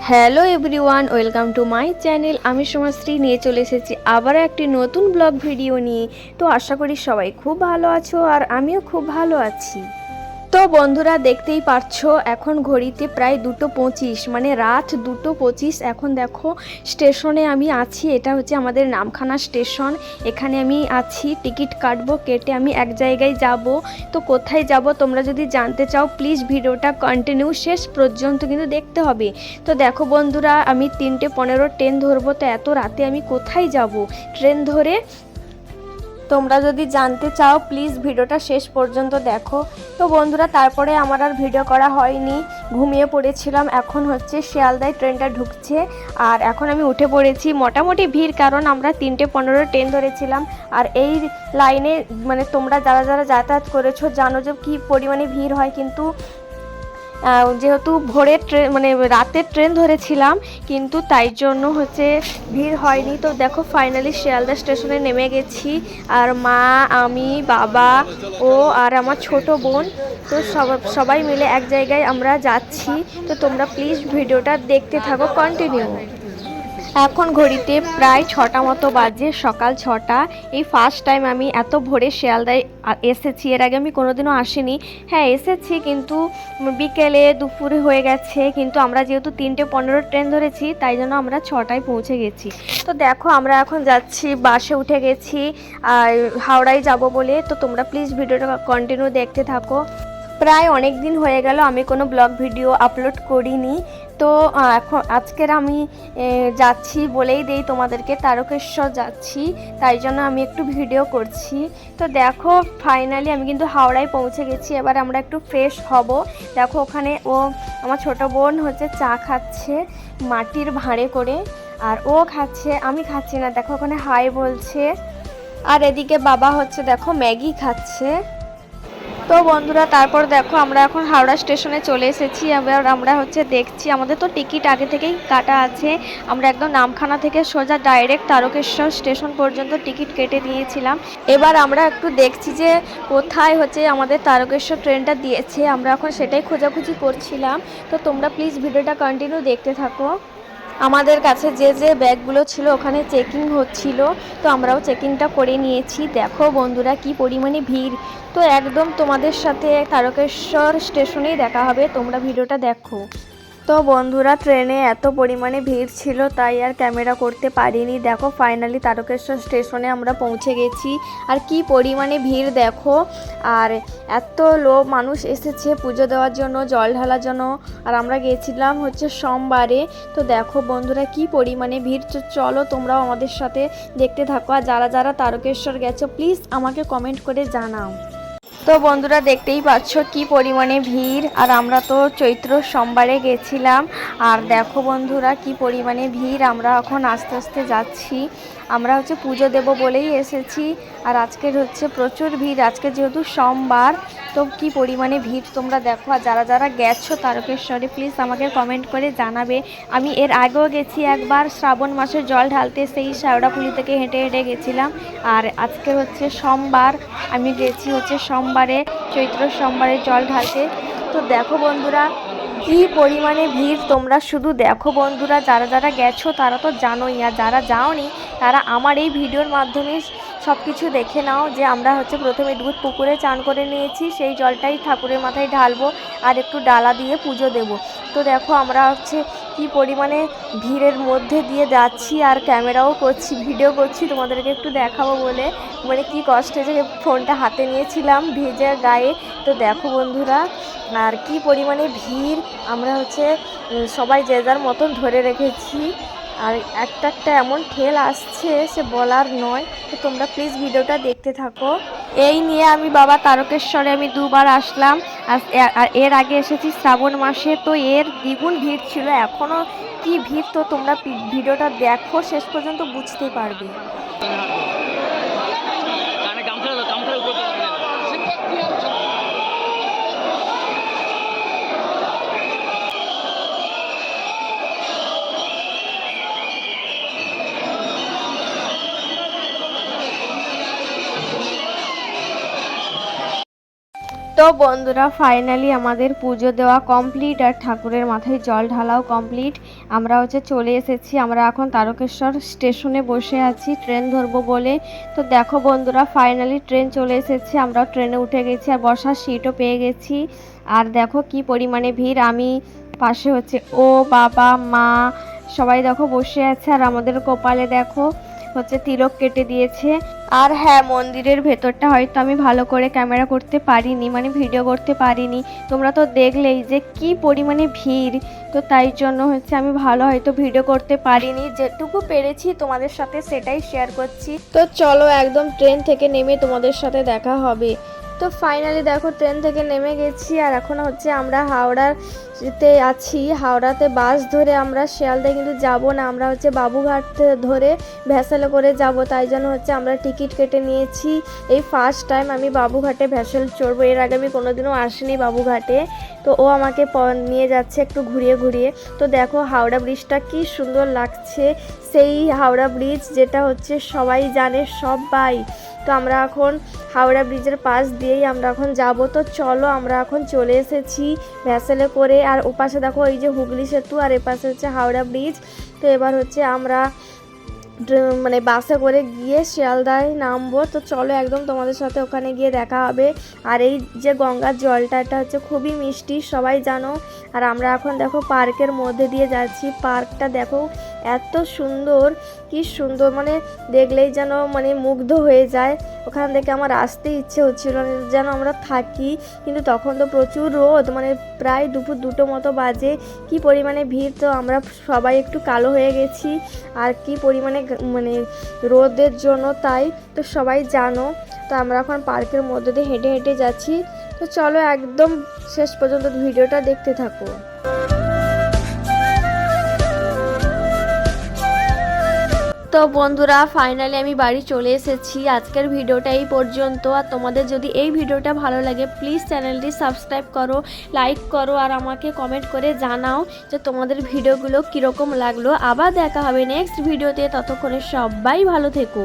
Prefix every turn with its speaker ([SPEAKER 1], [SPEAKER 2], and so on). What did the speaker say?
[SPEAKER 1] Hello everyone, welcome to my channel. আমি সমাশ্রী নিয়ে চলে এসেছি আবার একটি নতুন ব্লগ ভিডিও নিয়ে। তো আশা করি সবাই খুব ভালো আছো আর আমিও খুব ভালো আছি। তো বন্ধুরা, দেখতেই পারছো এখন ঘড়িতে প্রায় 2:25, মানে রাত 2:25। এখন দেখো স্টেশনে আমি আছি। এটা হচ্ছে আমাদের নামখানা স্টেশন। এখানে আমি আছি, টিকিট কাটবো, কেটে আমি এক জায়গায় যাব। তো কোথায় যাব তোমরা যদি জানতে চাও প্লিজ ভিডিওটা কন্টিনিউ শেষ পর্যন্ত কিন্তু দেখতে হবে। তো দেখো বন্ধুরা, আমি 3:15 ট্রেন ধরবো। তো এত রাতে আমি কোথায় যাব ট্রেন ধরে? তোমরা যদি জানতে চাও প্লিজ ভিডিওটা শেষ পর্যন্ত দেখো। তো বন্ধুরা, তারপরে আমার আর ভিডিও করা হয়নি, ঘুমিয়ে পড়েছিলাম। এখন হচ্ছে শিয়ালদায় ট্রেনটা ঢুকছে আর এখন আমি উঠে পড়েছি। মোটামুটি ভিড়, কারণ আমরা 3:15 ট্রেন ধরেছিলাম। আর এই লাইনে মানে তোমরা যারা যারা যাতায়াত করেছো জানো যে কী পরিমাণে ভিড় হয়। কিন্তু যেহেতু ভোরের ট্রেন মানে রাতের ট্রেন ধরেছিলাম, কিন্তু তাই জন্য হচ্ছে ভিড় হয়নি। তো দেখো ফাইনালি শিয়ালদা স্টেশনে নেমে গেছি। আর মা, আমি, বাবা ও আর আমার ছোট বোন, তো সবাই মিলে এক জায়গায় আমরা যাচ্ছি। তো তোমরা প্লিজ ভিডিওটা দেখতে থাকো কন্টিনিউ। এখন ঘড়িতে প্রায় 6টা মতো বাজে, সকাল 6টা। এই ফার্স্ট টাইম আমি এত ভোরে শিয়ালদায় এসেছি। এর আগে আমি কোনোদিনও আসিনি। হ্যাঁ এসেছি, কিন্তু বিকেলে দুপুরে হয়ে গেছে। কিন্তু আমরা যেহেতু 3:15 ট্রেন ধরেছি তাই জন্য আমরা 6টায় পৌঁছে গেছি। তো দেখো আমরা এখন যাচ্ছি, বাসে উঠে গেছি আর হাওড়ায় যাব বলে। তো তোমরা প্লিজ ভিডিওটা কন্টিনিউ দেখতে থাকো। প্রায় অনেক দিন হয়ে গেল আমি কোনো ব্লগ ভিডিও আপলোড করিনি। তো এখন আজকের আমি যাচ্ছি বলেই দেই তোমাদেরকে, তারকেশ্বর যাচ্ছি, তাই জন্য আমি একটু ভিডিও করছি। তো দেখো ফাইনালি আমি কিন্তু হাওড়ায় পৌঁছে গেছি। এবার আমরা একটু ফ্রেশ হব। দেখো ওখানে আমার ছোট বোন হচ্ছে চা খাচ্ছে মাটির ভাঁড়ে করে, আর ও খাচ্ছে, আমি খাচ্ছি না। দেখো ওখানে হাই বলছে। আর এদিকে বাবা হচ্ছে দেখো ম্যাগি খাচ্ছে। তো বন্ধুরা, তারপর দেখো আমরা এখন হাওড়া স্টেশনে চলে এসেছি। এবার আমরা হচ্ছে দেখছি, আমাদের তো টিকিট আগে থেকেই কাটা আছে। আমরা একদম নামখানা থেকে সোজা ডাইরেক্ট তারকেশ্বর স্টেশন পর্যন্ত টিকিট কেটে নিয়েছিলাম। এবার আমরা একটু দেখছি যে কোথায় হচ্ছে আমাদের তারকেশ্বর ট্রেনটা দিয়েছে। আমরা এখন সেটাই খোঁজাখুঁজি করছিলাম। তো তোমরা প্লিজ ভিডিওটা কন্টিনিউ দেখতে থাকো। আমাদের কাছে যে যে ব্যাগগুলো ছিল ওখানে চেকিং হচ্ছিল, তো আমরাও চেকিংটা করে নিয়েছি। দেখো বন্ধুরা কি পরিমাণে ভিড়। তো একদম তোমাদের সাথে তারকেশ্বর স্টেশনেই দেখা হবে, তোমরা ভিডিওটা দেখো। তো বন্ধুরা, ট্রেনে এত পরিমাণে ভিড় ছিল তাই আর ক্যামেরা করতে পারিনি। দেখো ফাইনালি তারকেশ্বর স্টেশনে আমরা পৌঁছে গেছি। আর কি পরিমাণে ভিড় দেখো। আর এত লোক মানুষ এসেছে পুজো দেওয়ার জন্য, জল ঢালার জন্য। আর আমরা গেছিলাম হচ্ছে সোমবারে। তো দেখো বন্ধুরা কি পরিমাণে ভিড়। চলো তোমরাও আমাদের সাথে দেখতে থাকো। আর যারা যারা তারকেশ্বর গেছো প্লিজ আমাকে কমেন্ট করে জানাও। তো বন্ধুরা, দেখতেই পাচ্ছ কি পরিমাণে ভিড়। আর আমরা তো চৈত্র সোমবারে গেছিলাম। আর দেখো বন্ধুরা কি পরিমাণে ভিড়। আমরা এখন আস্তে আস্তে যাচ্ছি। আমরা হচ্ছে পুজো দেব বলেই এসেছি। আর আজকের হচ্ছে প্রচুর ভিড়, আজকে যেহেতু সোমবার। তো কি পরিমাণে ভিড় তোমরা দেখো। আর যারা যারা গেছো তারকেশ্বরে প্লিজ আমাকে কমেন্ট করে জানাবে। আমি এর আগেও গেছি একবার শ্রাবণ মাসে জল ঢালতে, সেই শ্যাওড়াফুলি থেকে হেঁটে হেঁটে গেছিলাম। আর আজকে হচ্ছে সোমবার, আমি গেছি হচ্ছে সোমবারে, চৈত্র সোমবারে জল ঢালতে। তো দেখো বন্ধুরা কি পরিমাণে ভিড়, তোমরা শুধু দেখো বন্ধুরা। যারা যারা গেছো তারা তো জানোই, আর যারা যাওনি তারা আমার এই ভিডিওর মাধ্যমে সব কিছু দেখে নাও। যে আমরা হচ্ছে প্রথমে দুধ পুকুরে চান করে নিয়েছি, সেই জলটাই ঠাকুরের মাথায় ঢালবো আর একটু ডালা দিয়ে পুজো দেব। তো দেখো আমরা হচ্ছে কি পরিমাণে ভিড়ের মধ্যে দিয়ে যাচ্ছি আর ক্যামেরাও করছি, ভিডিও করছি তোমাদেরকে একটু দেখাবো বলে। মানে কি কষ্টে যে ফোনটা হাতে নিয়েছিলাম ভেজে গায়ে। তো দেখো বন্ধুরা আর কি পরিমাণে ভিড়। আমরা হচ্ছে সবাই যে যার মতন ধরে রেখেছি। আর একটা একটা এমন ঠেল আসছে সে বলার নয়। তো তোমরা প্লিজ ভিডিওটা দেখতে থাকো। এই নিয়ে আমি বাবা তারকেশ্বরে আমি 2বার আসলাম। আর এর আগে এসেছি শ্রাবণ মাসে, তো এর দ্বিগুণ ভিড় ছিল। এখনও কি ভিড়, তো তোমরা ভিডিওটা দেখো শেষ পর্যন্ত বুঝতে পারবে। তো বন্ধুরা ফাইনালি আমাদের পুজো দেওয়া কমপ্লিট আর ঠাকুরের মাথায় জল ঢালাও কমপ্লিট। আমরা হচ্ছে চলে এসেছি। আমরা এখন তারকেশ্বর স্টেশনে বসে আছি ট্রেন ধরবো বলে। তো দেখো বন্ধুরা, ফাইনালি ট্রেন চলে এসেছে। আমরাও ট্রেনে উঠে গেছি আর বসার সিটও পেয়ে গেছি। আর দেখো কি পরিমাণে ভিড়। আমি পাশে হচ্ছে ও বাবা মা সবাই দেখো বসে আছে। আর আমাদের কপালে দেখো হচ্ছে তিলক কেটে দিয়েছে। আর হ্যাঁ, মন্দিরের ভেতরটা হয়তো আমি ভালো করে ক্যামেরা করতে পারিনি, মানে ভিডিও করতে পারিনি। তোমরা তো দেখলেই যে কি পরিমাণে ভিড়। তো তাই জন্য হচ্ছে আমি ভালো হয়তো ভিডিও করতে পারিনি, যেটুকু পেরেছি তোমাদের সাথে সেটাই শেয়ার করছি। তো চলো একদম ট্রেন থেকে নেমে তোমাদের সাথে দেখা হবে। তো ফাইনালি দেখো ট্রেন থেকে নেমে গেছি। আর এখন হচ্ছে আমরা হাওড়াতে আছি। হাওড়াতে বাস ধরে আমরা শিয়ালদায় কিন্তু যাব না, আমরা হচ্ছে বাবুঘাট ধরে ভ্যাসেলে করে যাব। তাই জন্য হচ্ছে আমরা টিকিট কেটে নিয়েছি। এই ফার্স্ট টাইম আমি বাবুঘাটে ভ্যাসেল চড়বো। এর আগে আমি কোনোদিনও আসিনি বাবুঘাটে। তো ও আমাকে নিয়ে যাচ্ছে একটু ঘুরিয়ে ঘুরিয়ে। তো দেখো হাওড়া ব্রিজটা কি সুন্দর লাগছে, সেই হাওড়া ব্রিজ যেটা হচ্ছে সবাই জানে, সবাই। তো আমরা এখন হাওড়া ব্রিজের পাশ দিয়েই আমরা এখন যাব। তো চলো আমরা এখন চলে এসেছি ভ্যাসেলে করে। আর ওপাশে দেখো এই যে হুগলি সেতু, আর এপাশে হচ্ছে হাওড়া ব্রিজ। তো এবার হচ্ছে আমরা মানে বাসে করে গিয়ে শিয়ালদায় নামবো। তো চলো একদম তোমাদের সাথে ওখানে গিয়ে দেখা হবে। আর এই যে গঙ্গার জলটা, এটা হচ্ছে খুবই মিষ্টি, সবাই জানো। আর আমরা এখন দেখো পার্কের মধ্যে দিয়ে যাচ্ছি। পার্কটা দেখো এত সুন্দর, কি সুন্দর, মানে দেখলেই যেন মানে মুগ্ধ হয়ে যায়। ওখান থেকে আমার আসতে ইচ্ছে হচ্ছিল না যেন আমরা থাকি, কিন্তু তখন তো প্রচুর রোদ, মানে প্রায় দুপুর 2টো মতো বাজে। কি পরিমাণে ভিড়। তো আমরা সবাই একটু কালো হয়ে গেছি আর কি পরিমাণে মানে রোদের জন্য, তাই তো সবাই জানো। তো আমরা এখন পার্কের মধ্যে দিয়ে হেঁটে হেঁটে যাচ্ছি। তো চলো একদম শেষ পর্যন্ত ভিডিওটা দেখতে থাকো। তো বন্ধুরা, ফাইনালি আমি বাড়ি চলে এসেছি। আজকের ভিডিওটা এই পর্যন্ত। আর তোমাদের যদি এই ভিডিওটা ভালো লাগে প্লিজ চ্যানেলটি সাবস্ক্রাইব করো, লাইক করো, আর আমাকে কমেন্ট করে জানাও যে তোমাদের ভিডিওগুলো কীরকম লাগলো। আবার দেখা হবে নেক্সট ভিডিওতে। ততক্ষণে সবাই ভালো থেকো।